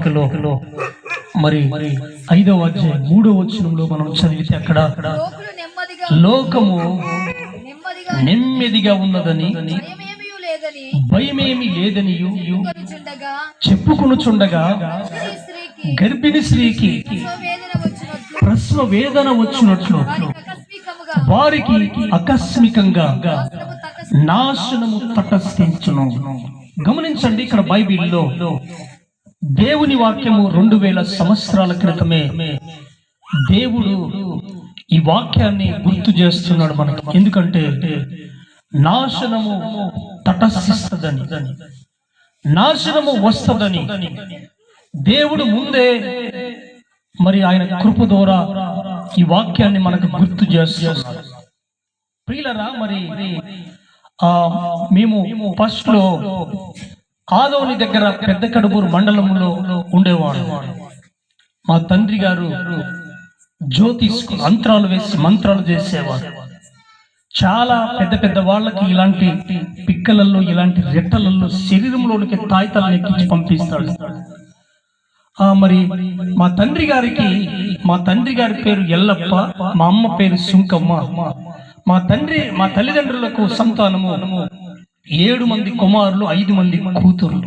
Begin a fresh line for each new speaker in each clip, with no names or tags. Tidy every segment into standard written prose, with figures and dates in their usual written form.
పత్రికలో మరి 5వ అధ్యాయం 3వ వచనంలో మనం చదివితే అక్కడ లోకము నెమ్మదిగా ఉన్నదని భయమేమి లేదని చెప్పుకొనుచుండగా గర్భిణీ స్త్రీకి ప్రసవ వేదన వచ్చినట్లు వారికి ఆకస్మికంగా నాశనము తటస్థించును. గమనించండి, ఇక్కడ బైబిల్లో దేవుని వాక్యము 2000 సంవత్సరాల క్రితమే దేవుడు ఈ వాక్యాన్ని గుర్తు చేస్తున్నాడు మనకు. ఎందుకంటే నాశనము తటస్థిస్తుందని, నాశనము వస్తుందని దేవుడు ముందే మరి ఆయన కృప ద్వారా ఈ వాక్యాన్ని మనకు గుర్తు చేస్తున్నాడు. ప్రియులరా, మరి మేము ఫస్ట్ లో ఆదోని దగ్గర పెద్ద కడుపూరు మండలంలో ఉండేవాడు. మా తండ్రి గారు జ్యోతి అంతరాలు వేసి మంత్రాలు చేసేవారు. చాలా పెద్ద పెద్ద వాళ్ళకి ఇలాంటి పిక్కలలో, ఇలాంటి రెట్టలలో శరీరంలోనికి తాయితాలను ఎక్కించి పంపిస్తాడు. మరి మా తండ్రి గారి పేరు ఎల్లప్ప, మా అమ్మ పేరు సుంకమ్మ. మా తల్లిదండ్రులకు సంతానము 7 మంది కుమారులు, 5 మంది కూతురు.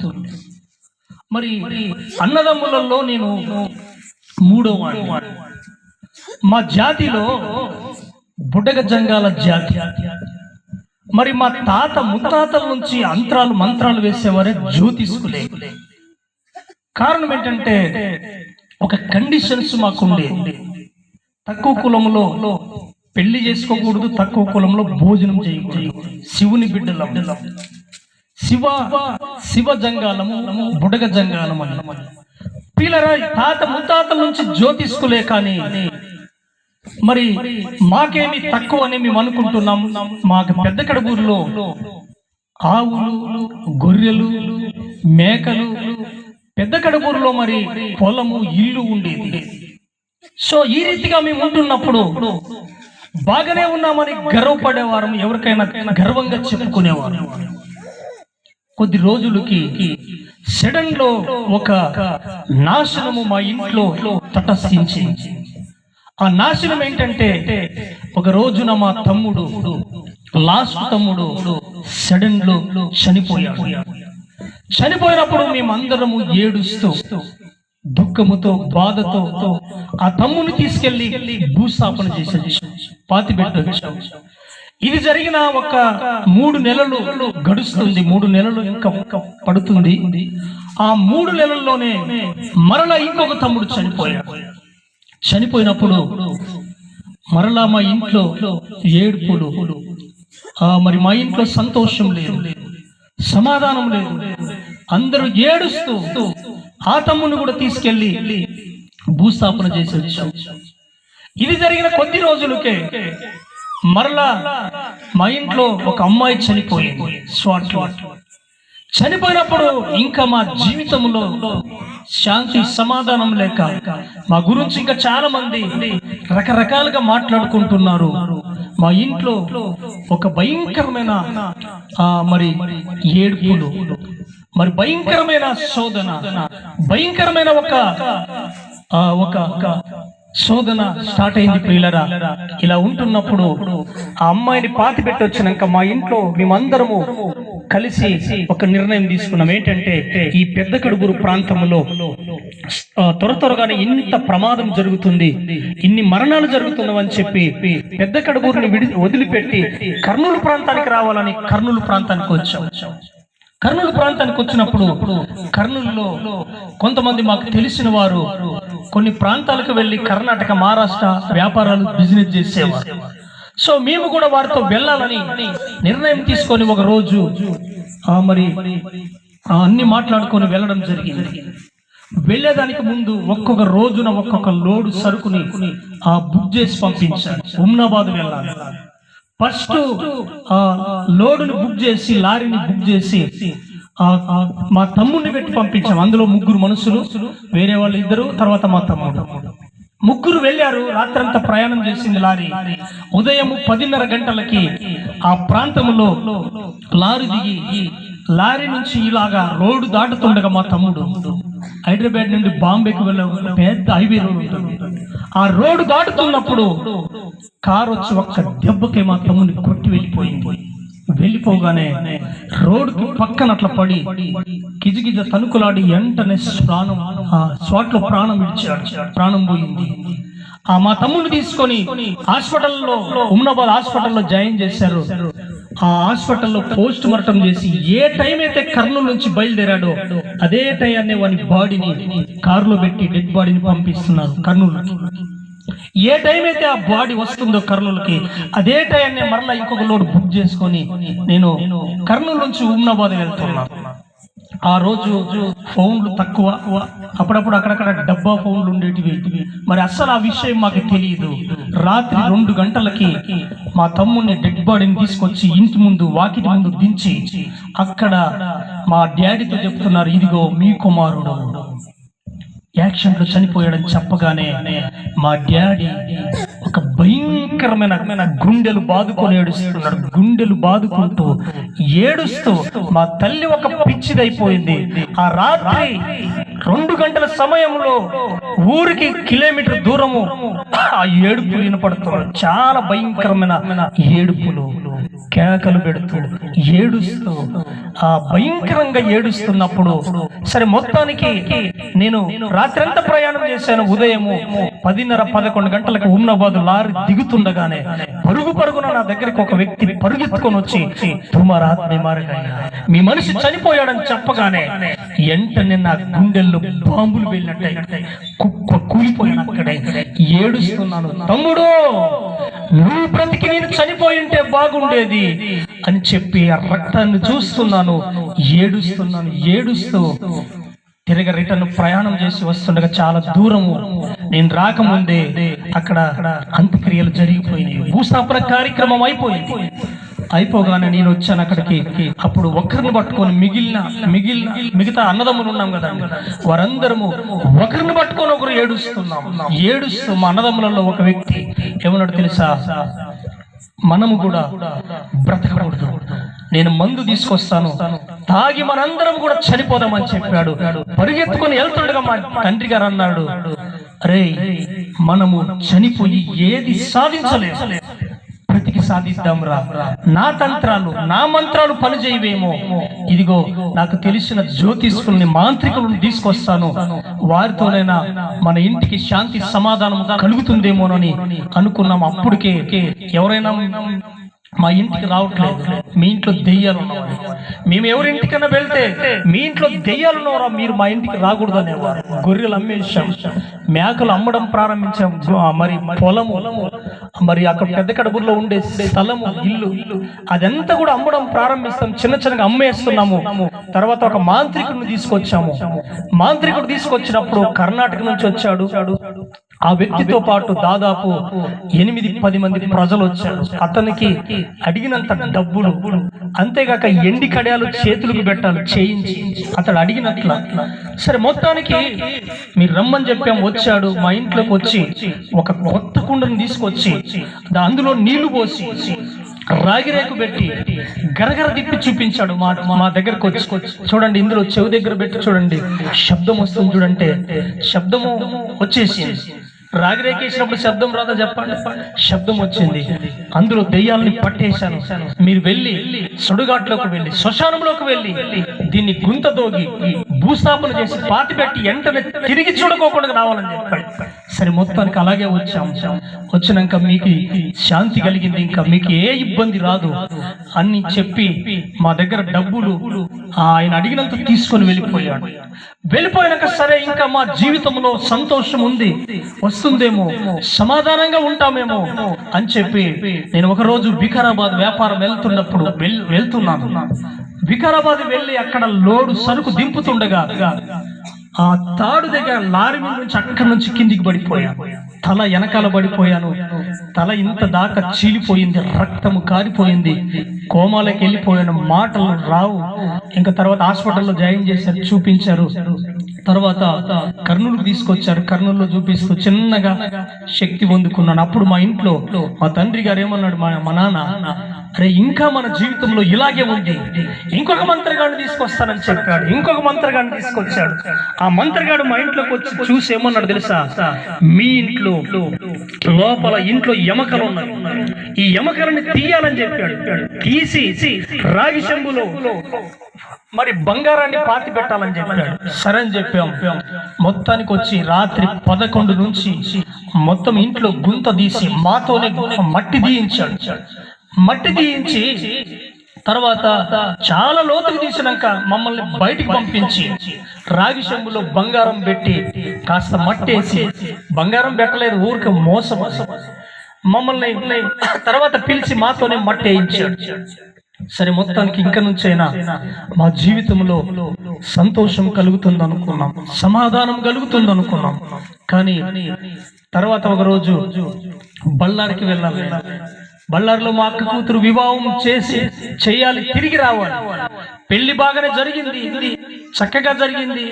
మరి అన్నదమ్ములలో నేను 3వ వాడు. మా జాతిలో బుడగ జంగాల జాతి. మరి మా తాత ముత్తాతల నుంచి మంత్రాలు వేసేవారే జ్యోతిష్కులే. కారణం ఏంటంటే ఒక కండిషన్స్ మాకుండే. తక్కువ కులంలో పెళ్లి చేసుకోకూడదు, తక్కువ కులంలో భోజనం చేయకూడదు, శివుని బిడ్డలం, శివ జంగాలము, బుడగ జంగాలం అని. పిల్లరా, తాత ముత్తాతల నుంచి జ్యోతిష్కులే. కానీ మరి మాకేమి తక్కువ అని మేము అనుకుంటున్నాం. మాకు పెద్ద కడుపూరులో ఆవులు, గొర్రెలు, మేకలు, పెద్ద కడుపూరులో మరి పొలము, ఇల్లు ఉండేది. సో ఈ రీతిగా మేము ఉంటున్నప్పుడు బాగానే ఉన్నామని గర్వపడేవారు, ఎవరికైనా గర్వంగా చెప్పుకునేవారు. కొద్ది రోజులకి సడన్ లో ఒక నాశనము మా ఇంట్లో తటస్థించి, ఆ నాశనం ఏంటంటే ఒక రోజున మా తమ్ముడు, లాస్ట్ తమ్ముడు సడన్ లో చనిపోయాడు. చనిపోయినప్పుడు మేమందరము ఏడుస్తూ, దుఃఖముతో, బాధతో ఆ తమ్ముని తీసుకెళ్లి భూస్థాపన చేసేది, పాతిపెట్టొచ్చాం. ఇది జరిగిన ఒక 3 నెలలు గడుస్తుంది. 3 నెలలు ఇంకా పడుతుంది. ఆ 3 నెలల్లోనే మరలా ఇంకొక తమ్ముడు చనిపోయినప్పుడు మరలా మా ఇంట్లో ఏడుపులు. మరి మా ఇంట్లో సంతోషం లేదు, సమాధానం లేదు. అందరూ ఏడుస్తూ ఆ తమ్ముని కూడా తీసుకెళ్లి భూస్థాపన చేసి వచ్చాం. ఇది జరిగిన కొద్ది రోజులకే మరలా మా ఇంట్లో ఒక అమ్మాయి చనిపోయింది. చనిపోయినప్పుడు ఇంకా మా జీవితంలో శాంతి, సమాధానం లేక మా గురించి ఇంకా చాలా మంది రకరకాలుగా మాట్లాడుకుంటున్నారు. మా ఇంట్లో ఒక భయంకరమైన మరి ఏడుపులు, మరి భయంకరమైన శోధన, భయంకరమైన ఒక శోధన స్టార్ట్ అయింది. ప్రియులరా, ఇలా ఉంటున్నప్పుడు ఆ అమ్మాయిని పాతిపెట్టి వచ్చినాక మా ఇంట్లో మేమందరము కలిసి ఒక నిర్ణయం తీసుకున్నాం. ఏంటంటే ఈ పెద్ద కడుపూరు ప్రాంతంలో త్వరగానే ఇంత ప్రమాదం జరుగుతుంది, ఇన్ని మరణాలు జరుగుతున్నావని చెప్పి పెద్ద కడుపూరుని వదిలిపెట్టి కర్నూలు ప్రాంతానికి రావాలని కర్నూలు ప్రాంతానికి వచ్చాం. కర్నూలు ప్రాంతానికి వచ్చినప్పుడు కర్నూలులో కొంతమంది మాకు తెలిసిన వారు కొన్ని ప్రాంతాలకు వెళ్ళి కర్ణాటక, మహారాష్ట్ర వ్యాపారాలు, బిజినెస్ చేసేవారు. సో మేము కూడా వారితో వెళ్ళాలని నిర్ణయం తీసుకొని ఒక రోజు మరి అన్ని మాట్లాడుకొని వెళ్ళడం జరిగింది. వెళ్ళేదానికి ముందు ఒక్కొక్క రోజున ఒక్కొక్క లోడు సరుకుని బుక్ చేసి పంపించాను. ఉమ్నాబాద్ వెళ్ళాలి. ఫస్ట్ లోడుని బుక్ చేసి, లారీని బుక్ చేసి మా తమ్ముడిని పెట్టి పంపించాం. అందులో 3 మనుషులు, వేరే వాళ్ళు 2, తర్వాత మా తమ్ముడు. 3 వెళ్ళారు. రాత్రంతా ప్రయాణం చేసింది లారీ. ఉదయం 10:30 గంటలకి ఆ ప్రాంతంలో లారీ దిగి లారీ నుంచి ఇలాగా రోడ్డు దాటుతుండగా మా తమ్ముడు హైదరాబాద్ నుండి బాంబేకి వెళ్ళే పెద్ద హైవే రోడ్ ఉంటుంది. ఆ రోడ్డు దాటుతున్నప్పుడు కారు వచ్చి ఒక్క దెబ్బకి మా తమ్ముని కొట్టి వెళ్ళిపోగానే రోడ్డుకి పక్కన అట్లా పడి గిజగిజ తణుకులాడి వెంటనే స్పాట్లో ప్రాణం విడిచాడు. ప్రాణం పోయింది. మా తమ్ముడిని తీసుకొని హాస్పిటల్లో ఉమ్నాబాద్ హాస్పిటల్లో జాయిన్ చేశారు. ఆ హాస్పిటల్లో పోస్ట్ మార్టం చేసి ఏ టైం అయితే కర్నూలు నుంచి బయలుదేరాడో అదే టైంనే వాని బాడీని కారులో పెట్టి డెడ్ బాడీని పంపిస్తున్నారు కర్నూలుకి. ఏ టైం అయితే ఆ బాడీ వస్తుందో కర్నూలుకి అదే టైంనే మరలా ఇంకొక లోడ్ బుక్ చేసుకొని నేను కర్నూలు నుంచి ఉమ్నాబాద్ వెళ్తున్నాను. ఆ రోజు ఫోన్లు తక్కువ, అప్పుడప్పుడు అక్కడక్కడ డబ్బా ఫోన్లు ఉండేటివి. మరి అస్సలు ఆ విషయం మాకు తెలియదు. రాత్రి 2 గంటలకి మా తమ్ముడిని డెడ్ బాడీని తీసుకొచ్చి ఇంటి ముందు వాకిటి ముందు దించి అక్కడ మా డాడీతో చెప్తున్నారు, ఇదిగో మీ కుమారుడు యాక్సిడెంట్లో చనిపోయాడని చెప్పగానే మా డాడీ ఒక భయంకరమైన గుండెలు బాదుకొని ఏడుస్తున్నాడు. గుండెలు బాదుకుంటూ ఏడుస్తూ మా తల్లి ఒక పిచ్చిదైపోయింది. ఆ రాత్రి 2 గంటల సమయంలో ఊరికి కిలోమీటర్ దూరము ఆ ఏడుపులు వినపడుతున్నాడు. చాలా భయంకరమైన ఏడుపులు, కేకలు పెడుతూ ఏడుస్తూ ఆ భయంకరంగా ఏడుస్తున్నప్పుడు సరే మొత్తానికి నేను రాత్రంతా ప్రయాణం చేశాను. ఉదయము 10:30-11 గంటలకు ఉమ్నాబాద్ లారీ దిగుతుండగానే పరుగున నా దగ్గరికి ఒక వ్యక్తి పరుగెత్తుకొని వచ్చి మీ మనిషి చనిపోయాడని చెప్పగానే వెంటనే నా గుండెల్లో బాంబులు వెళ్ళినట్టు కుక్క కూలిపోయాను. అక్కడే ఏడుస్తున్నాను, తమ్ముడు నువ్వు బ్రతికి నేను చనిపోయి ఉంటే బాగుండేది అని చెప్పి ఆ రక్తాన్ని చూస్తున్నాను, ఏడుస్తూ తిరిగి రిటర్న్ ప్రయాణం చేసి వస్తుండగా చాలా దూరము నేను రాకముందే అక్కడ అంత్యక్రియలు జరిగిపోయినాయి. భూస్థాపన కార్యక్రమం అయిపోగానే నేను వచ్చాను అక్కడికి. అప్పుడు ఒకరిని పట్టుకొని మిగతా అన్నదమ్ములు ఉన్నాం కదా, వారందరము ఒకరిని పట్టుకొని ఒకరు ఏడుస్తూ మా అన్నదమ్ములలో ఒక వ్యక్తి ఏమన్నాడు తెలుసా, మనము కూడా బ్రతకకూడదు, నేను మందు తీసుకొస్తాను, తాగి మనందరం కూడా చనిపోదామని చెప్పాడు. పరిగెత్తుకొని వెళ్తుండగా మా తండ్రి గారు అన్నాడు, అరే మనము చనిపోయి ఏది సాధించలేము, బ్రతికి సాధిద్దాం రా, నా తంత్రాలు నా మంత్రాలు పనిచేయవేమో, ఇదిగో నాకు తెలిసిన జ్యోతిష్కుల్ని మాంత్రికులను తీసుకొస్తాను, వారితోనైనా మన ఇంటికి శాంతి సమాధానం కలుగుతుందేమోనని అనుకున్నాం. అప్పటికే ఎవరైనా మా ఇంటికి రావట్లేదు, మీ ఇంట్లో దెయ్యాలు ఉన్నవారు, మేము ఎవరింటికైనా వెళ్తే మీ ఇంట్లో దెయ్యాలు ఉన్నవారా, మీరు మా ఇంటికి రాకూడదు అనేవారు. గొర్రెలు అమ్మేసాం, మేకలు అమ్మడం ప్రారంభించాం, మరి పొలము, మరి అక్కడ పెద్ద కడుపులో ఉండే స్థలము, ఇల్లు అదంతా కూడా అమ్మడం ప్రారంభిస్తాం, చిన్నగా అమ్మేస్తున్నాము. తర్వాత ఒక మాంత్రికుడిని తీసుకొచ్చాము. మాంత్రికుడు తీసుకొచ్చినప్పుడు కర్ణాటక నుంచి వచ్చాడు. ఆ వ్యక్తితో పాటు దాదాపు 8-10 మంది ప్రజలు వచ్చారు. అతనికి అడిగినంత డబ్బులు, అంతేగాక ఎండి కడియాలు చేతులకు పెట్టాలి చేయించి అతడు అడిగినట్ల. సరే మొత్తానికి మీరు రమ్మని చెప్పాం, వచ్చాడు. మా ఇంట్లోకి వచ్చి ఒక కొత్త కుండను తీసుకొచ్చి అందులో నీళ్లు పోసి రాగిరేకు పెట్టి గరగర తిప్పి చూపించాడు. మా దగ్గరకు వచ్చి చూడండి, ఇందులో చెవి దగ్గర పెట్టి చూడండి, శబ్దం వస్తుంది చూడంటే, శబ్దము వచ్చేసి రాగిరేకేసినప్పుడు శబ్దం రాదా చెప్పండి, శబ్దం వచ్చింది. అందులో దెయ్యాలని పట్టేశాను, మీరు వెళ్ళి సుడుగాట్లోకి వెళ్ళి శ్మశానంలోకి వెళ్ళి దీన్ని గుంత దోగి భూస్థాపన చేసి పాతి పెట్టి వెంటనే తిరిగి చూడకోకుండా రావాలని చెప్పాడు. సరే మొత్తానికి అలాగే వచ్చినాక మీకు శాంతి కలిగింది, ఇంకా మీకు ఏ ఇబ్బంది రాదు అని చెప్పి మా దగ్గర డబ్బులు ఆయన అడిగినంత తీసుకొని వెళ్ళిపోయాక సరే ఇంకా మా జీవితంలో సంతోషం ఉంది, వస్తుందేమో, సమాధానంగా ఉంటామేమో అని చెప్పి నేను ఒక రోజు వికారాబాద్ వ్యాపారం వెళ్తున్నాను. వికారాబాద్ వెళ్ళి అక్కడ లోడు సరుకు దింపుతుండగా ఆ తాడు దగ్గర లారీ మీద నుంచి అక్కడి నుంచి కిందికి పడిపోయాను, తల వెనకాల పడిపోయాను. తల ఇంత దాకా చీలిపోయింది, రక్తము కారిపోయింది, కోమాలోకి వెళ్ళిపోయాను, మాటలు రావు. ఇంకా తర్వాత హాస్పిటల్లో జాయిన్ చేశారు, చూపించారు. తర్వాత కర్నూలుకు తీసుకొచ్చారు, కర్నూలులో చూపిస్తూ చిన్నగా శక్తి పొందుకున్నాను. అప్పుడు మా ఇంట్లో మా తండ్రి గారు ఏమన్నాడు, మా నాన్న అరే ఇంకా మన జీవితంలో ఇలాగే ఉంది, ఇంకొక మంత్రగాడిని తీసుకొస్తానని చెప్పాడు, ఇంకొక మంత్రగాడిని తీసుకొచ్చాడు. ఆ మంత్రగాడు మా ఇంట్లోకి వచ్చి చూసి ఏమన్నాడు తెలుసా? మీ ఇంట్లో లోపల ఇంట్లో ఎమకలు ఉన్నాయి, ఈ ఎమకలని తీయాలని చెప్పాడు. తీసి రాగి చెంబులో మరి బంగారాన్ని పాతి పెట్టాలని చెప్పాడు. సరే అని చెప్పాం. మొత్తానికి వచ్చి రాత్రి 11 నుంచి మొత్తం ఇంట్లో గుంత తీసి మాతోనే మట్టి తీయించాడు. మట్టి తీయించి తర్వాత చాలా లోతుకు తీసినాక మమ్మల్ని బయటికి పంపించి రాగి చెంబులో బంగారం పెట్టి కాస్త మట్టేసి, బంగారం పెట్టలేదు ఊరికి మోసం, మమ్మల్ని తర్వాత పిలిచి మాతోనే మట్టి వేయించాడు. సరే మొత్తానికి ఇంక నుంచైనా మా జీవితంలో సంతోషం కలుగుతుంది అనుకున్నాం, సమాధానం కలుగుతుంది అనుకున్నాం. కానీ తర్వాత ఒక రోజు బళ్ళారికి వెళ్ళాలి. బళ్ళారిలో మా అక్క కూతురు వివాహం చేయాలి, తిరిగి రావాలి. పెళ్లి బాగానే జరిగింది, చక్కగా జరిగింది.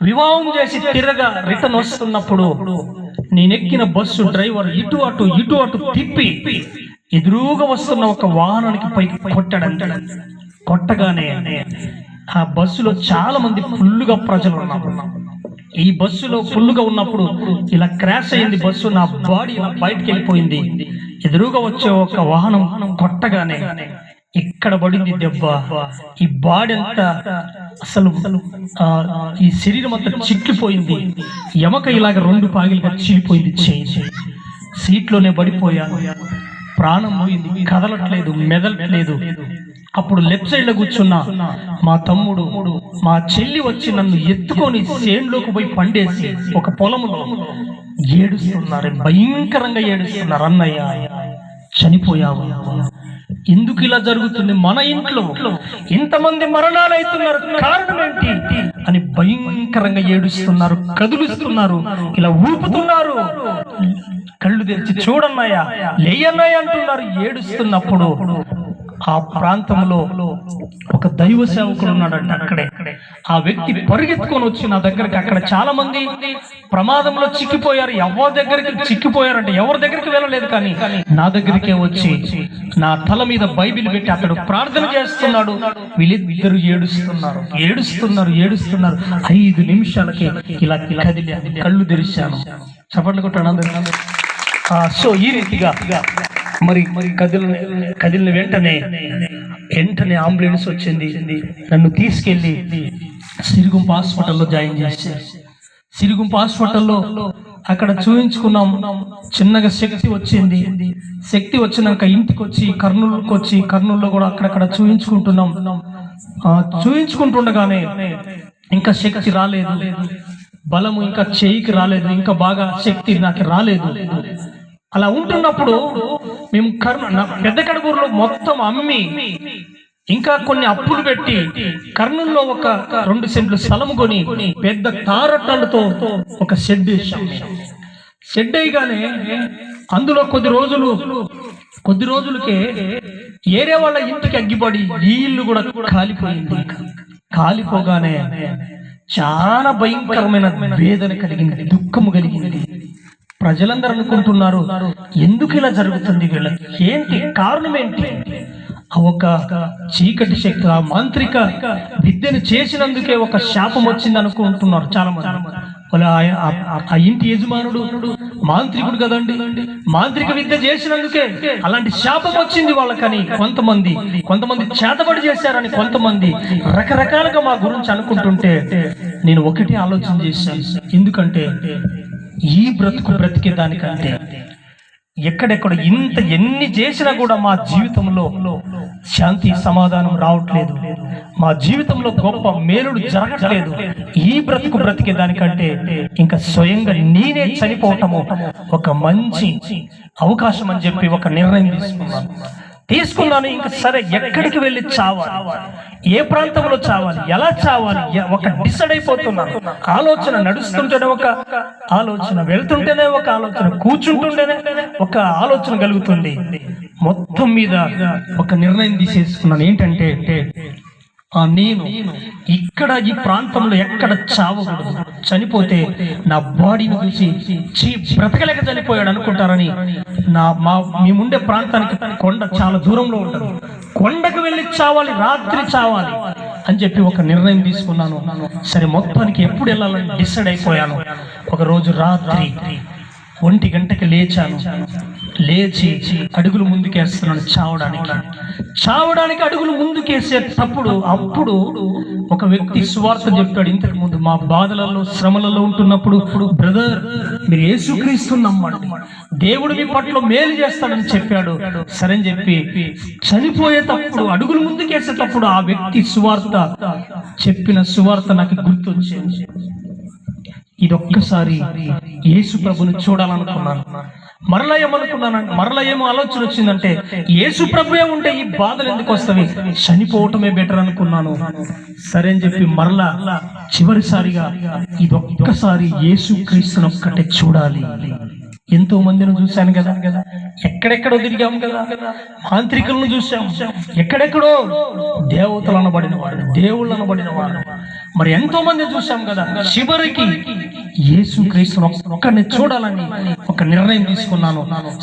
వివాహం చేసి తిరగా రిటర్న్ వస్తున్నప్పుడు నేనెక్కిన బస్సు డ్రైవర్ ఇటు అటు తిప్పి ఎదురుగా వస్తున్న ఒక వాహనానికి పైకి కొట్టాడంట. కొట్టగానే ఆ బస్సులో చాలా మంది ఫుల్లుగా ప్రజలు ఉన్నారు. ఈ బస్సులో ఫుల్లుగా ఉన్నప్పుడు ఇలా క్రాష్ అయింది బస్సు, నా బాడీ ఇలా బయటకు వెళ్ళిపోయింది. ఎదురుగా వచ్చే ఒక వాహనం కొట్టగానే ఇక్కడ పడింది దెబ్బ. ఈ బాడీ అంతా అసలు ఈ శరీరం అంతా చిక్కిపోయింది. ఎమక ఇలాగ 2 పాగిలుగా చీలిపోయింది. సీట్లోనే పడిపోయాను, ప్రాణం పోయింది, కదలట్లేదు, మెదలట్లేదు. అప్పుడు లెఫ్ట్ సైడ్ లో కూర్చున్న మా తమ్ముడు, మా చెల్లి వచ్చి నన్ను ఎత్తుకొని చేనులోకి పోయి పండేసి ఒక పొలంలో ఏడుస్తున్నారు, భయంకరంగా ఏడుస్తున్నారు. అన్నయ్య చనిపోయావు, ఎందుకు ఇలా జరుగుతుంది, మన ఇంట్లో ఇంతమంది మరణాలు అవుతున్నారు, కారణం ఏంటి అని భయంకరంగా ఏడుస్తున్నారు, కదులుస్తున్నారు, ఇలా ఊపుతున్నారు. కళ్ళు తెరిచి చూడన్నాయా, లేయన్నాయా అంటున్నారు. ఏడుస్తున్నప్పుడు ఆ ప్రాంతంలో ఒక దైవ సేవకుడు ఉన్నాడంట అక్కడే. ఆ వ్యక్తి పరిగెత్తుకొని వచ్చి నా దగ్గరికి, అక్కడ చాలా మంది ప్రమాదంలో చిక్కిపోయారు, ఎవరి దగ్గరికి చిక్కిపోయారంటే ఎవరి దగ్గరికి వెళ్ళలేదు, కానీ నా దగ్గరికే వచ్చి నా తల మీద బైబిల్ పెట్టి అతడు ప్రార్థన చేస్తున్నాడు. వీళ్ళిద్దరు ఏడుస్తున్నారు. 5 నిమిషాలకి ఇలా కదిలి కళ్ళు తెరిచాను. చప్పట్లు కొట్టాను. సో ఈ రీతిగా మరి కదిలిన వెంటనే అంబులెన్స్ వచ్చింది. నన్ను తీసుకెళ్లి సిరిగుంప హాస్పిటల్లో జాయిన్ చేశారు. సిరిగుంప హాస్పిటల్లో అక్కడ చూయించుకున్నాం. చిన్నగా శక్తి వచ్చింది. శక్తి వచ్చినాక ఇంటికి వచ్చి కర్నూలులో కూడా అక్కడక్కడ చూయించుకుంటున్నాం. చూయించుకుంటుండగానే ఇంకా శక్తి రాలేదు, బలము ఇంకా చేయికి రాలేదు, ఇంకా బాగా శక్తి నాకు రాలేదు. అలా ఉంటున్నప్పుడు మేము పెద్ద కడుగూరులో మొత్తం అమ్మి ఇంకా కొన్ని అప్పులు పెట్టి కర్నూలులో ఒక 2 సెంట్లు స్థలము కొని పెద్ద తారట్టలతో ఒక షెడ్ వేసాం. షెడ్ అయ్యగానే అందులో కొద్ది రోజులకే ఏరే వాళ్ళ ఇంటికి అగ్గిపడి ఈ ఇల్లు కూడా కాలిపోయింది. కాలిపోగానే చాలా భయంకరమైన వేదన కలిగింది, దుఃఖము కలిగింది. ప్రజలందరూ అనుకుంటున్నారు, ఎందుకు ఇలా జరుగుతుంది, వీళ్ళకి ఏంటి కారణం ఏంటి? ఒక చీకటి శక్తి, ఆ మాంత్రిక విద్యను చేసినందుకే ఒక శాపం వచ్చింది అనుకుంటున్నారు చాలా మంది. ఆ ఇంటి యజమానుడు మాంత్రికుడు కదండి, మాంత్రిక విద్య చేసినందుకే అలాంటి శాపం వచ్చింది వాళ్ళకని కొంతమంది చేతబడి చేశారని కొంతమంది రకరకాలుగా మా గురించి అనుకుంటుంటే నేను ఒకటి ఆలోచన చేశాను. ఎందుకంటే ఈ బ్రతికే దానికంటే ఎక్కడెక్కడ ఎన్ని చేసినా కూడా మా జీవితంలో శాంతి సమాధానం రావట్లేదు, మా జీవితంలో గొప్ప మేలుడు జరగట్లేదు. ఈ బ్రతికే దానికంటే ఇంకా స్వయంగా నేనే చనిపోవటము ఒక మంచి అవకాశం అని చెప్పి ఒక నిర్ణయం తీసుకున్నాను. ఇంకా సరే, ఎక్కడికి వెళ్ళి చావాలి, ఏ ప్రాంతంలో చావాలి, ఎలా చావాలి, ఒక డిసైడ్ అయిపోతున్నాను. ఆలోచన నడుస్తుంటేనే ఒక ఆలోచన, వెళ్తుంటేనే ఒక ఆలోచన, కూర్చుంటుంటేనే ఒక ఆలోచన కలుగుతుంది. మొత్తం మీద ఒక నిర్ణయం తీసేసుకున్నాను. ఏంటంటే నేను ఇక్కడ ఈ ప్రాంతంలో ఎక్కడ చావకూడదు, చనిపోతే నా బాడీని చూసి బ్రతకలేక చనిపోయాడు అనుకుంటారని మేముండే ప్రాంతానికి కొండ చాలా దూరంలో ఉంటుంది, కొండకు వెళ్ళి చావాలి, రాత్రి చావాలి అని చెప్పి ఒక నిర్ణయం తీసుకున్నాను. సరే మొత్తానికి ఎప్పుడు వెళ్ళాలని డిసైడ్ అయిపోయాను. ఒక రోజు రాత్రి 1 గంటకి లేచాను. లేచి అడుగులు ముందుకేస్తున్నాను చావడానికి అడుగులు ముందుకేసేటప్పుడు అప్పుడు ఒక వ్యక్తి సువార్త చెప్పాడు. ఇంతకు ముందు మా బాధలలో శ్రమలలో ఉంటున్నప్పుడు, బ్రదర్ మీరు యేసుక్రీస్తుని నమ్మండి, దేవుడు మీ పట్ల మేలు చేస్తాడని చెప్పాడు. సరే అని చెప్పి చనిపోయేటప్పుడు అడుగులు ముందుకేసేటప్పుడు ఆ వ్యక్తి చెప్పిన సువార్త నాకు గుర్తొచ్చింది. ఇదొక్కసారి యేసు ప్రభుని చూడాలనుకున్నాను. మరలా ఏమో ఆలోచన వచ్చిందంటే, యేసు ప్రభువే ఉంటే ఈ బాధలు ఎందుకు వస్తాయి, చనిపోవటమే బెటర్ అనుకున్నాను. సరే అని చెప్పి మరలా చివరిసారిగా ఇదొక్కసారి యేసు క్రీస్తుని ఒక్కటే చూడాలి. ఎంతో మందిని చూశాను కదా, ఎక్కడెక్కడో తిరిగాము కదా, మాంత్రికులను చూసాము, ఎక్కడెక్కడో దేవతలు అనబడిన వాడు, దేవుళ్ళు అనబడిన వాడు, మరి ఎంతో మంది చూసాం కదా. చివరికి యేసు క్రీస్తును ఒక్కడిని చూడాలని ఒక నిర్ణయం తీసుకున్నాను.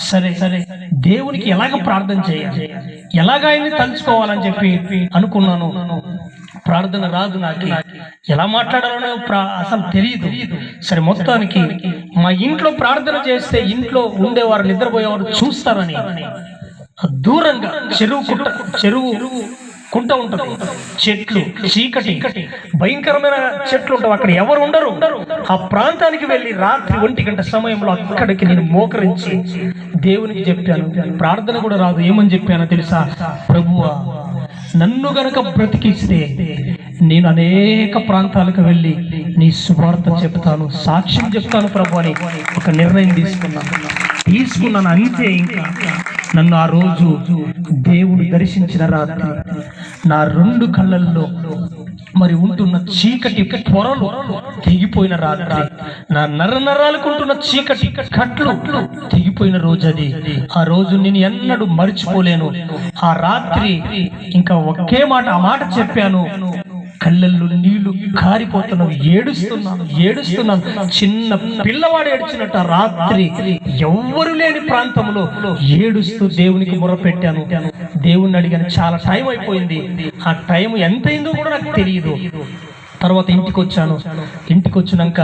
సరే దేవునికి ఎలాగ ప్రార్థన చేయాలి, ఎలాగ ఆయన్ని తలుచుకోవాలని చెప్పి అనుకున్నాను. ప్రార్థన రాదు, నాకు ఎలా మాట్లాడాలనో అసలు తెలియదు. సరే మొత్తానికి మా ఇంట్లో ప్రార్థన చేస్తే ఇంట్లో ఉండేవారు, నిద్రపోయేవారు చూస్తారని దూరంగా చెరువు కుంట ఉంటుంది, చెట్లు, చీకటి, భయంకరమైన చెట్లు ఉంటాయి, అక్కడ ఎవరు ఉండరు. ఆ ప్రాంతానికి వెళ్ళి రాత్రి 1 గంట సమయంలో అక్కడికి నేను మోకరించి దేవునికి చెప్పాను. ప్రార్థన కూడా రాదు, ఏమని చెప్పానో తెలుసా? ప్రభువా, నన్ను గనక బ్రతికిస్తే నేను అనేక ప్రాంతాలకు వెళ్ళి నీ సువార్త చెప్తాను, సాక్ష్యం చెప్తాను ప్రభు అని ఒక నిర్ణయం తీసుకున్నాను. అంతే. ఇంకా నన్ను ఆ రోజు దేవుడు దర్శించిన రాత్రి నా 2 కళ్ళల్లో మరి ఉంటున్న చీకటి పొరలు తెగిపోయిన రాత్రి, నా నరాలకు ఉంటున్న చీకటి కట్లు తెగిపోయిన రోజు అది. ఆ రోజు నేను ఎన్నడూ మర్చిపోలేను. ఆ రాత్రి ఇంకా ఒకే మాట, ఆ మాట చెప్పాను. కళ్ళల్లో నీళ్లు కారిపోతున్నావు, ఏడుస్తున్నాను. చిన్న పిల్లవాడు ఏడ్చినట్టు ఆ రాత్రి ఎవ్వరు లేని ప్రాంతంలో ఏడుస్తూ దేవునికి మొరపెట్టాను. దేవుణ్ణి అడిగాను. చాలా టైం అయిపోయింది. ఆ టైం ఎంతైందో కూడా నాకు తెలియదు. తర్వాత ఇంటికి వచ్చినాక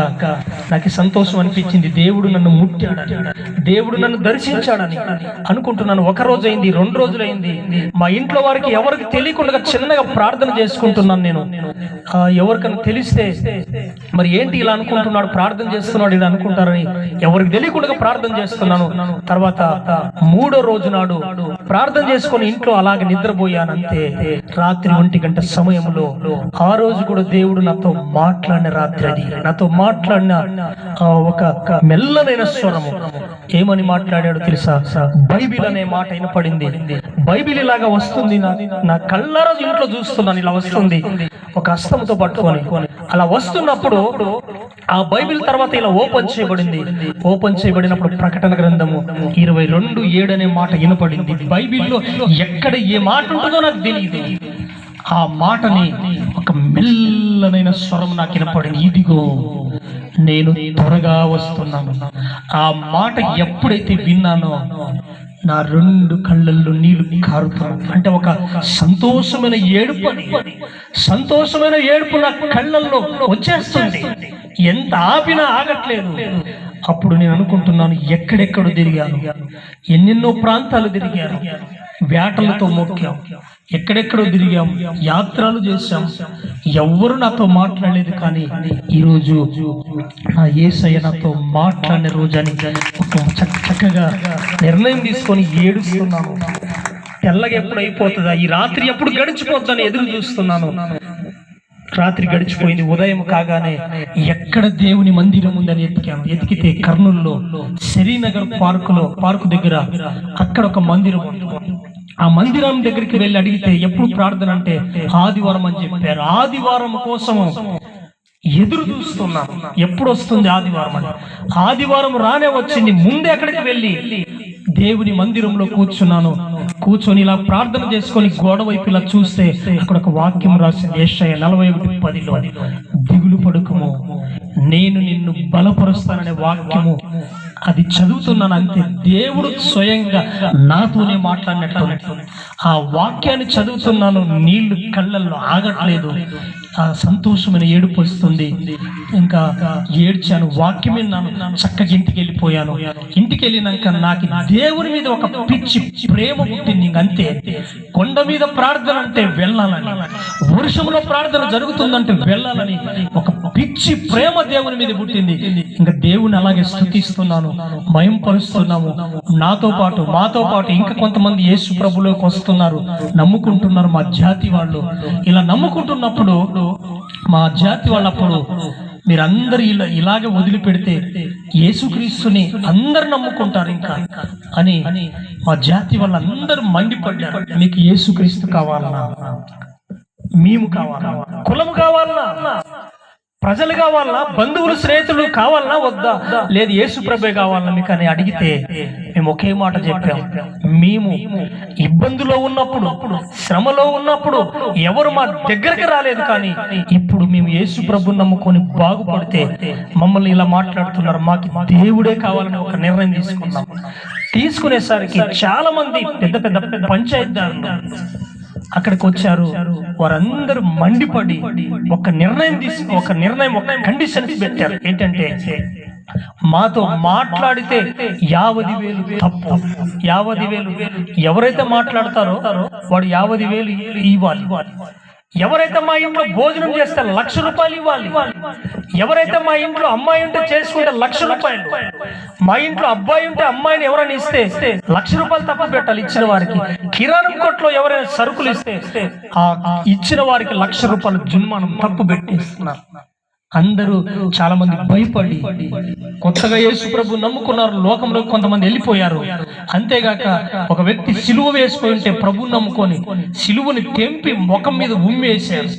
నాకు సంతోషం అనిపించింది. దేవుడు నన్ను ముట్టాడని, దేవుడు నన్ను దర్శించాడని అనుకుంటున్నాను. 1 రోజు అయింది, 2 రోజులు అయింది. మా ఇంట్లో వారికి ఎవరికి తెలియకుండా చిన్నగా ప్రార్థన చేసుకుంటున్నాను నేను. ఎవరికైనా తెలిస్తే మరి ఏంటి ఇలా అనుకుంటున్నాడు, ప్రార్థన చేస్తున్నాడు ఇలా అనుకుంటారని ఎవరికి తెలియకుండా ప్రార్థన చేస్తున్నాను. తర్వాత 3వ రోజు నాడు ప్రార్థన చేసుకొని ఇంట్లో అలాగే నిద్రపోయాను. అంతే. రాత్రి 1 గంట సమయంలో ఆ రోజు కూడా దేవుడు నాతో మాట్లాడిన రాత్రి అది. నాతో మాట్లాడిన ఒక మెల్లనైన స్వరము. ఏమని మాట్లాడాడు తెలుసా? బైబిల్ అనే మాట వినపడింది. బైబిల్ ఇలాగా వస్తుంది, నా కళ్ళారా ఇంట్లో చూస్తున్నాను, ఇలా వస్తుంది ఒక హస్తంతో పట్టుకొని. అలా వస్తున్నప్పుడు ఆ బైబిల్ తర్వాత ఇలా ఓపెన్ చేయబడినప్పుడు ప్రకటన గ్రంథము 22:7 అనే మాట వినపడింది. బైబిల్లో ఎక్కడ ఏ మాట ఉంటుందో నాకు తెలియదు. ఆ మాటని ఒక మెల్లనైన స్వరం నాకు వినపడింది. ఇదిగో నేను త్వరగా వస్తున్నాను. ఆ మాట ఎప్పుడైతే విన్నానో నా 2 కళ్ళల్లో నీళ్లు కారుతున్నాను. అంటే ఒక సంతోషమైన ఏడుపు నా కళ్ళల్లో వచ్చేస్తుంది. ఎంత ఆపినా ఆగట్లేదు. అప్పుడు నేను అనుకుంటున్నాను, ఎక్కడెక్కడో తిరిగాను, ఎన్నెన్నో ప్రాంతాలు తిరిగాను, వేటలతో మొక్కాం, ఎక్కడెక్కడో తిరిగాం, యాత్రలు చేశాం, ఎవ్వరు నాతో మాట్లాడలేదు. కానీ ఈరోజు నా యేసయ్య నాతో మాట్లాడిన రోజు అని చక్కగా నిర్ణయం తీసుకొని ఏడుస్తున్నాను. తెల్లగా ఎప్పుడు అయిపోతుందా, ఈ రాత్రి ఎప్పుడు గడిచిపోతుందని ఎదురు చూస్తున్నాను. రాత్రి గడిచిపోయింది. ఉదయం కాగానే ఎక్కడ దేవుని మందిరం ఉందని ఎతికితే కర్నూలులో శ్రీనగర్ పార్కు దగ్గర అక్కడ ఒక మందిరం. ఆ మందిరం దగ్గరికి వెళ్ళి అడిగితే ఎప్పుడు ప్రార్థన అంటే ఆదివారం అని చెప్పారు. ఆదివారం కోసం ఎదురు చూస్తున్నాను, ఎప్పుడు వస్తుంది ఆదివారం అని. ఆదివారం రానే వచ్చింది. ముందే అక్కడికి వెళ్ళి దేవుని మందిరంలో కూర్చొని ఇలా ప్రార్థన చేసుకొని గోడ వైపు ఇలా చూస్తే అక్కడ ఒక వాక్యం రాసింది, యెషయా 41:10లో, దిగులు పడుకుము, నేను నిన్ను బలపరుస్తాననే వాక్యము. అది చదువుతున్నాను అంతే, దేవుడు స్వయంగా నాతోనే మాట్లాడినట్టు ఆ వాక్యాన్ని చదువుతున్నాను. నీళ్లు కళ్ళల్లో ఆగట్లేదు, ఆ సంతోషమైన ఏడుపు వస్తుంది. ఇంకా ఏడ్చాను, వాక్యం విన్నాను, చక్కగా ఇంటికి వెళ్ళిపోయాను. ఇంటికి వెళ్ళినాక నాకు దేవుని మీద ఒక పిచ్చి ప్రేమ పుట్టింది. ఇంకంతే, కొండ మీద ప్రార్థన అంటే వెళ్ళాలని, వర్షంలో ప్రార్థన జరుగుతుందంటే వెళ్ళాలని ఒక పిచ్చి ప్రేమ దేవుని మీద పుట్టింది. ఇంకా దేవుని అలాగే స్తుతిస్తున్నాను, మహింపరుస్తున్నాము. మాతో పాటు ఇంకా కొంతమంది యేసు ప్రభులోకి వస్తున్నారు, నమ్ముకుంటున్నారు. మా జాతి వాళ్ళు ఇలా నమ్ముకుంటున్నప్పుడు, మా జాతి వాళ్ళప్పుడు మీరందరూ ఇలాగే వదిలిపెడితే యేసుక్రీస్తుని అందరు నమ్ముకుంటారు ఇంకా అని మా జాతి వాళ్ళందరూ మండిపడ్డారు. మీకు యేసుక్రీస్తు కావాలన్నా, మేము కావాలా, కులం కావాలన్నా, ప్రజలు కావాలన్నా, బంధువులు స్నేహితులు కావాలన్నా వద్దా, లేదు యేసు ప్రభే కావాలన్నా మీకు అని అడిగితే మేము ఒకే మాట చెప్పాం, మేము ఇబ్బందులో ఉన్నప్పుడు, శ్రమలో ఉన్నప్పుడు ఎవరు మా దగ్గరికి రాలేదు, కానీ ఇప్పుడు మేము యేసు ప్రభుని నమ్ముకొని బాగుపడితే మమ్మల్ని ఇలా మాట్లాడుతున్నారు. మాకు దేవుడే కావాలని ఒక నిర్ణయం తీసుకునేసరికి చాలా మంది పెద్ద పెద్ద పంచాయతీదారులు అక్కడికి వచ్చారు. వారందరూ మండిపడి ఒక నిర్ణయం ఒక కండిషన్స్ పెట్టారు. ఏంటంటే, మాతో మాట్లాడితే 50,000 తప్పు, 50,000 ఎవరైతే మాట్లాడతారో వాడు 50,000 ఇవ్వాలి. ఎవరైతే మా ఇంట్లో భోజనం చేస్తే 1,00,000 రూపాయలు ఇవ్వాలి. ఎవరైతే మా ఇంట్లో అమ్మాయి ఉంటే చేసుకుంటే 1,00,000 రూపాయలు, మా ఇంట్లో అబ్బాయి ఉంటే అమ్మాయిని ఎవరైనా ఇస్తే 1,00,000 రూపాయలు తప్పు పెట్టాలి ఇచ్చిన వారికి. కిరాణం కొట్లో ఎవరైనా సరుకులు ఇస్తే ఆ ఇచ్చిన వారికి 1,00,000 రూపాయలు జున్మానం తప్పు పెట్టిస్తున్నారు. అందరూ చాలా మంది భయపడి కొత్తగా యేసు ప్రభు నమ్ముకున్నారు. లోకంలో కొంతమంది వెళ్ళిపోయారు. అంతేగాక ఒక వ్యక్తి సిలువ వేసుకొని ఉంటే ప్రభుని నమ్ముకొని సిలువని తెంపి ముఖం మీద ఉమ్మేశారు.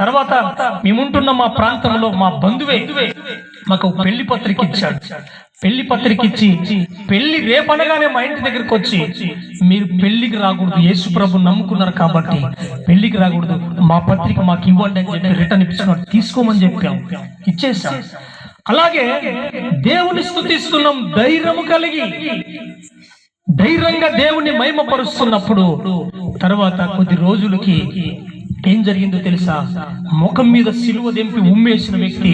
తర్వాత మేముంటున్న మా ప్రాంతంలో మా బంధువే మాకు పెళ్లి పత్రిక ఇచ్చాడు. పెళ్లి పత్రిక ఇచ్చి, పెళ్లి రేపనగానే మా ఇంటి దగ్గరికి వచ్చి, మీరు పెళ్లికి రాకూడదు, యేసు ప్రభు నమ్ముకున్నారు కాబట్టి పెళ్లికి రాకూడదు, మా పత్రిక మాకు ఇవ్వండి అని చెప్పి రిటర్న్ ఇప్పించుకున్నాడు. తీసుకోమని చెప్పాం, ఇచ్చేసాం. అలాగే దేవుని స్తుతిస్తున్నాం, ధైర్యము కలిగి ధైర్యంగా దేవుని మహిమపరుస్తున్నప్పుడు తర్వాత కొద్ది రోజులకి ఏం జరిగిందో తెలుసా? ముఖం మీద సిలువ దెంపి ఉమ్మేసిన వ్యక్తి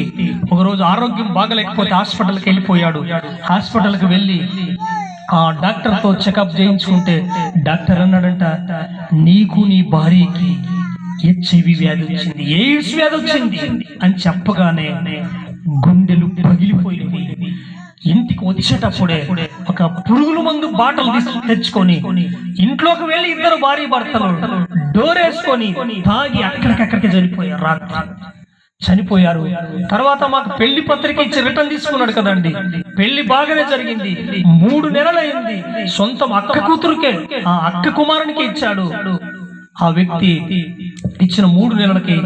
ఒకరోజు ఆరోగ్యం బాగలేకపోతే హాస్పిటల్కి వెళ్ళిపోయాడు. హాస్పిటల్కి వెళ్ళి ఆ డాక్టర్తో చెకప్ చేయించుకుంటే డాక్టర్ అన్నాడంట, నీకు నీ భార్యకి HIV వ్యాధి వచ్చింది, ఎయిడ్స్ వ్యాధి వచ్చింది అని చెప్పగానే గుండెలు పగిలిపోయింది. ఇంటికి వచ్చేటప్పుడే ఒక పురుగుల మందు బాటలు తెచ్చుకొని ఇంట్లోకి వెళ్ళి ఇద్దరు భార్య భర్తలు డోర్ వేసుకొని తాగి అక్కడికక్కడికి చనిపోయారు. తర్వాత మాకు పెళ్లి పత్రిక ఇచ్చి రిటర్న్ తీసుకున్నాడు కదండి. పెళ్లి బాగానే జరిగింది, 3 నెలలైంది. సొంతం అక్క కూతురుకే, ఆ అక్క కుమారునికి ఇచ్చాడు. ఆ వ్యక్తి ఇచ్చిన 3 నెలలకి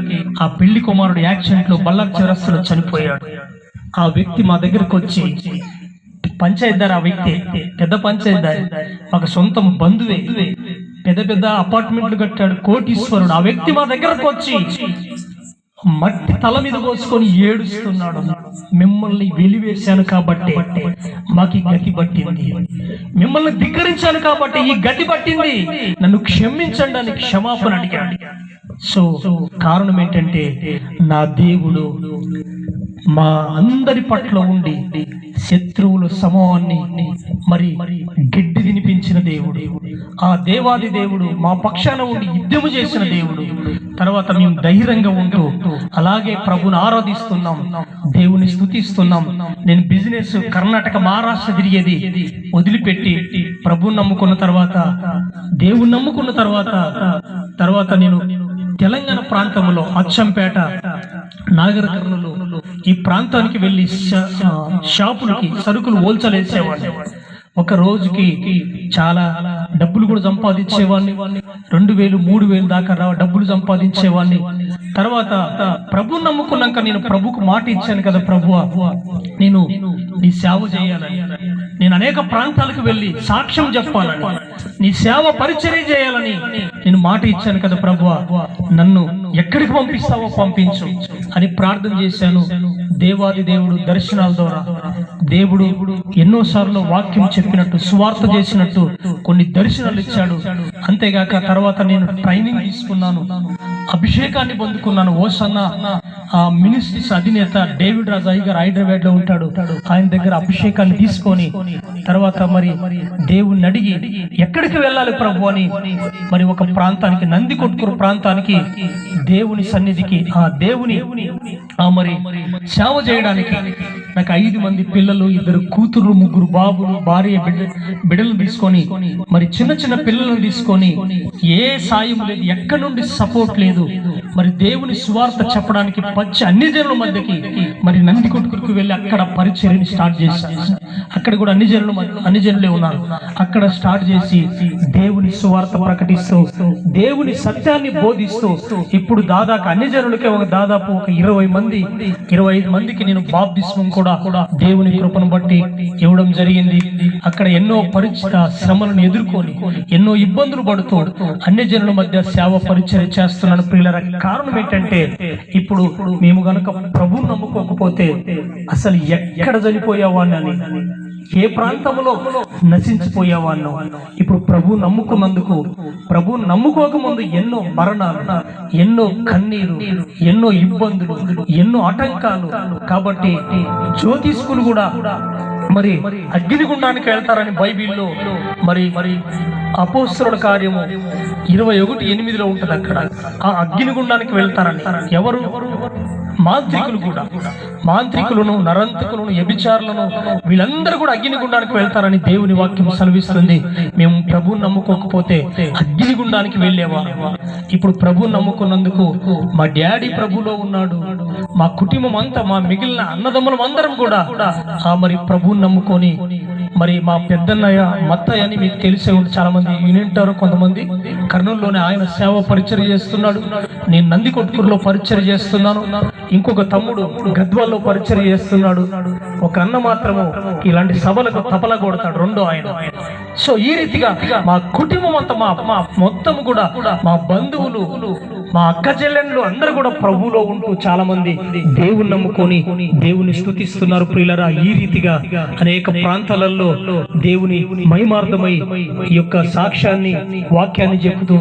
ఆ పెళ్లి కుమారుడు యాక్సిడెంట్ లో బల్లార్ చౌరస్తాలో చనిపోయాడు. ఆ వ్యక్తి మా దగ్గరకు వచ్చి, పంచాయతీదారు, ఆ వ్యక్తి పెద్ద పంచాయతీదారు, మాకు సొంతం బంధువే, పెద్ద అపార్ట్మెంట్లు కట్టాడు, కోటీశ్వరుడు. ఆ వ్యక్తి మా దగ్గరకు వచ్చి మట్టి తల మీద పోసుకొని ఏడుస్తున్నాడు. మిమ్మల్ని వెలివేశాను కాబట్టి మాకు ఈ గతి పట్టింది, మిమ్మల్ని ధిక్కరించాను కాబట్టి ఈ గతి పట్టింది, నన్ను క్షమించండి అని క్షమాపణ అడిగాడు. సో కారణం ఏంటంటే, నా దేవుడు మా అందరి పట్ల ఉండి శత్రువుల సమూహాన్ని మరి గడ్డి తినిపించిన దేవుడు, ఆ దేవాది దేవుడు మా పక్షాన ఉండి యుద్ధము చేసిన దేవుడు. తర్వాత మేము ధైర్యంగా ఉంటూ అలాగే ప్రభుని ఆరాధిస్తున్నాం, దేవుని స్తుతిస్తున్నాం. నేను బిజినెస్ కర్ణాటక మహారాష్ట్ర తిరిగేది వదిలిపెట్టి ప్రభుని నమ్ముకున్న తర్వాత, దేవుని నమ్ముకున్న తర్వాత నేను తెలంగాణ ప్రాంతంలో అచ్చంపేట, నాగర్ కర్నూలు ఈ ప్రాంతానికి వెళ్ళి షాపులకి సరుకులు హోల్సేలేసేవాడిని. ఒక రోజుకి చాలా డబ్బులు కూడా సంపాదించేవాడిని. 2,000 3,000 దాకా డబ్బులు సంపాదించేవాడిని. తర్వాత ప్రభు నమ్ముకున్నాక నేను ప్రభుకు మాట ఇచ్చాను కదా, ప్రభువా నేను నీ సేవ చేయాలని, నేను అనేక ప్రాంతాలకు వెళ్ళి సాక్ష్యం చెప్పాలని, నీ సేవ పరిచర్య చేయాలని నేను మాట ఇచ్చాను కదా ప్రభువా, నన్ను ఎక్కడికి పంపిస్తావో పంపించు అని ప్రార్థన చేశాను. దేవాది దేవుడు దర్శనాల ద్వారా దేవుడు ఎన్నోసార్లు వాక్యం చెప్పినట్టు, సువార్త చేసినట్టు కొన్ని దర్శనాలు ఇచ్చాడు. అంతేగాక తర్వాత నేను ట్రైనింగ్ తీసుకున్నాను, అభిషేకాన్ని పొందుకున్నాను. ఓసన్న మినిస్ట్రీస్ అధినేత డేవిడ్ రాజు గారు హైదరాబాద్ లో ఉంటాడు, ఆయన దగ్గర అభిషేకాన్ని తీసుకొని తర్వాత మరి దేవుణ్ణి అడిగి ఎక్కడికి వెళ్ళాలి ప్రభు అని మరి ఒక ప్రాంతానికి, నందికొట్కూరు ప్రాంతానికి, దేవుని సన్నిధికి, ఆ దేవుని మరి సేవ చేయడానికి నాకు 5 మంది పిల్లలు, 2 కూతురు, 3 బాబులు, భార్య, బిడ్డలు తీసుకొని మరి చిన్న చిన్న పిల్లలను తీసుకొని ఏ సాయం లేదు, ఎక్కడి నుండి సపోర్ట్ లేదు, మరి దేవుని సువార్త చెప్పడానికి పచ్చి అన్ని జనుల మధ్యకి మరి నందికొట్కూరుకు వెళ్ళి అక్కడ పరిచర్యని స్టార్ట్ చేశాను. అక్కడ కూడా అన్ని జనులే ఉన్నారు. అక్కడ స్టార్ట్ చేసి దేవుని సువార్త ప్రకటిస్తూ దేవుని సత్యాన్ని బోధిస్తూ ఇప్పుడు దాదాపు అన్ని జనులకే దాదాపు ఒక 20 మంది 25 మందికి నేను బాప్తిస్మం కూడా దేవుని కృపను బట్టి ఇవ్వడం జరిగింది. అక్కడ ఎన్నో పరిచిత శ్రమలను ఎదుర్కొని ఎన్నో ఇబ్బందులు పడుతూ అన్ని జనుల మధ్య సేవ పరిచర్య చేస్తున్నాను. ప్రియులారా, కారణం ఏంటంటే ఇప్పుడు మేము గనక ప్రభువు నమ్ముకోకపోతే అసలు ఎక్కడ చనిపోయేవాడిని, ఏ ప్రాంతంలో నశించిపోయేవాడిను. ఇప్పుడు ప్రభు నమ్ముకున్నందుకు, ప్రభు నమ్ముకోకముందు ఎన్నో మరణాలు, ఎన్నో కన్నీరు, ఎన్నో ఇబ్బందులు, ఎన్నో ఆటంకాలు. కాబట్టి జ్యోతిష్కులు కూడా మరి అగ్నిగుండానికి వెళ్తారని బైబిల్లో మరి అపోస్తలుల కార్యము 21:8 ఉంటది. అక్కడ ఆ అగ్నిగుండానికి వెళ్తారని ఎవరు? మాంత్రికులు కూడా, మాంత్రికులను, నరంతకులను, వ్యభిచారులను, వీళ్ళందరూ కూడా అగ్నిగుండానికి వెళ్తారని దేవుని వాక్యం సెలవిస్తుంది. మేము ప్రభువుని నమ్ముకోకపోతే అగ్నిగుండానికి వెళ్ళేవారు. ఇప్పుడు ప్రభువుని నమ్ముకున్నందుకు మా డాడీ ప్రభులో ఉన్నాడు, మా కుటుంబం అంతా, మా మిగిలిన అన్నదమ్ములం అందరం కూడా మరి ప్రభువుని నమ్ముకొని మరి మా పెద్దన్నయ్య మత్తయ్య అని మీకు తెలిసే ఉంటే చాలా మంది వినింటారు, కొంతమంది కర్నూలులోనే ఆయన సేవ పరిచర్య చేస్తున్నాడు, నేను నందికొట్కూరులో పరిచర్య చేస్తున్నాను, ఇంకొక తమ్ముడు గద్వాల్లో పరిచర్య చేస్తున్నాడు, ఒక అన్న మాత్రము ఇలాంటి సభలకు తపల కొడతాడు, రెండో ఆయన. సో ఈ రీతిగా మా కుటుంబం అంతా, మా మొత్తం కూడా, మా బంధువులు, మా అక్క చెల్లెళ్ళు అందరూ కూడా ప్రభువులో ఉంటూ చాలా మంది దేవుని నమ్ముకొని దేవుని స్తుతిస్తున్నారు. ప్రియులారా, ఈ రీతిగా అనేక ప్రాంతాలలో దేవుని మహిమార్థమై ఈ యొక్క సాక్ష్యాన్ని, వాక్యాన్ని చెబుతూ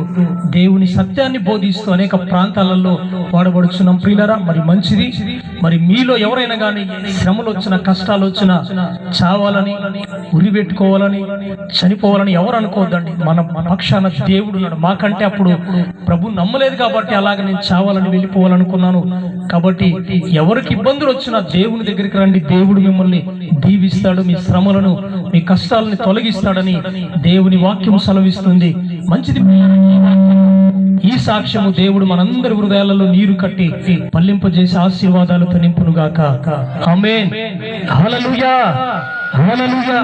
దేవుని సత్యాన్ని బోధిస్తూ అనేక ప్రాంతాలలో వాడబడుచున్నాం. ప్రియులారా, మరి మంచిది. మరి మీలో ఎవరైనా కానీ శ్రమలు వచ్చినా, కష్టాలు వచ్చినా చావాలని, ఉరి పెట్టుకోవాలని, చనిపోవాలని ఎవరు అనుకోవద్దండి. మన పక్షాన దేవుడు ఉన్నాడు. మాకంటే అప్పుడు ప్రభు నమ్మలేదు కాబట్టి అలాగ నేను చావాలని, వెళ్ళిపోవాలనుకున్నాను. కాబట్టి ఎవరికి ఇబ్బందులు వచ్చినా దేవుని దగ్గరికి రండి, దేవుడు మిమ్మల్ని దీవిస్తాడు, మీ శ్రమలను, మీ కష్టాలని తొలగిస్తాడని దేవుని వాక్యం సెలవిస్తుంది. మంచిది. ఈ సాక్ష్యము దేవుడు మనందరి హృదయాలలో నీరు కట్టి పల్లింపజేసి ఆశీర్వాదాలతో నింపునుగాక. ఆమేన్. హల్లెలూయా, హల్లెలూయా.